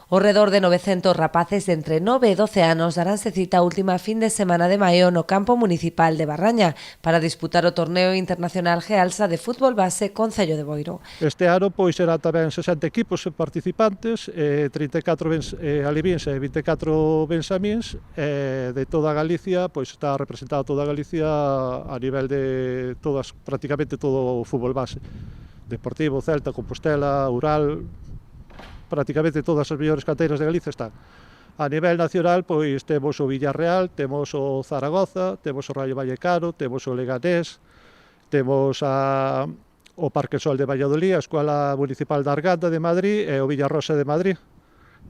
Ao redor de 900 rapaces de entre 9 e 12 anos daránse cita a última fin de semana de maio no campo municipal de Barraña para disputar o torneo internacional Gealsa de fútbol base Concello de Boiro. Este ano pois será tamén 60 equipos participantes, 34 alevins e 24 benxamíns, de toda Galicia, pois está representado toda Galicia a nivel de todas, prácticamente todo o fútbol base. Deportivo, Celta, Compostela, Ural, prácticamente todas as mellores canteiras de Galicia están. A nivel nacional, pois temos o Villarreal, temos o Zaragoza, temos o Rayo Vallecano, temos o Leganés, temos o Parque Sol de Valladolid, a Escola Municipal da Arganda de Madrid e o Villarrosa de Madrid.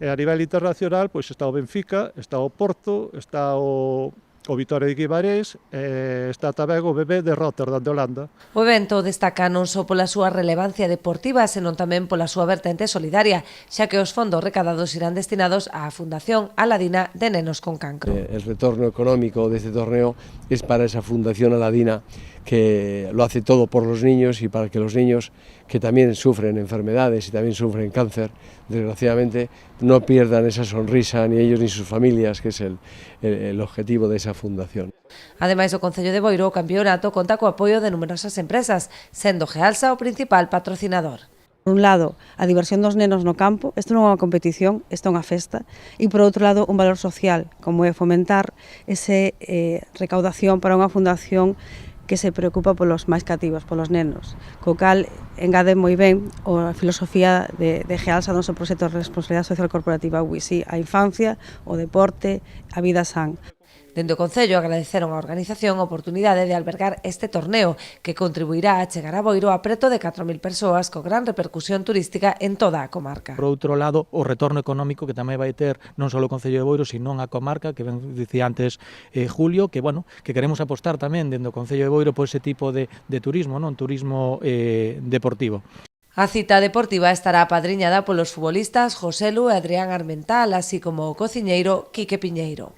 E a nivel internacional, pois está o Benfica, está o Porto, está o Vitoria de Guimarães, está tamén o BB de Rotterdam de Holanda. O evento destaca non só pola súa relevancia deportiva, senón tamén pola súa vertente solidaria, xa que os fondos recadados irán destinados á Fundación Aladina de Nenos con Cancro. El retorno económico de este torneo es para esa Fundación Aladina, que lo hace todo por los niños y para que los niños que también sufren enfermedades y también sufren cáncer, desgraciadamente no pierdan esa sonrisa ni ellos ni sus familias, que es el objetivo de esa fundación. Ademais, o Concello de Boiro, o campeonato, conta co apoio de numerosas empresas, sendo Gealsa o principal patrocinador. Por un lado, a diversión dos nenos no campo, isto non é unha competición, isto é unha festa, e por outro lado, un valor social, como é fomentar esa recaudación para unha fundación que se preocupa polos máis cativos, polos nenos, co cal engade moi ben a filosofía de Gealsa do noso proxecto de responsabilidade social corporativa UISI, a infancia, o deporte, a vida san. Dende o Concello agradeceron á organización a oportunidade de albergar este torneo que contribuirá a chegar a Boiro a preto de 4.000 persoas co gran repercusión turística en toda a comarca. Por outro lado, o retorno económico que tamén vai ter non só o Concello de Boiro, sino a comarca, que ben dicía antes Julio, que queremos apostar tamén dende o Concello de Boiro por ese tipo de turismo, non turismo deportivo. A cita deportiva estará apadriñada polos futbolistas Joselu e Adrián Armental, así como o cociñeiro Quique Piñeiro.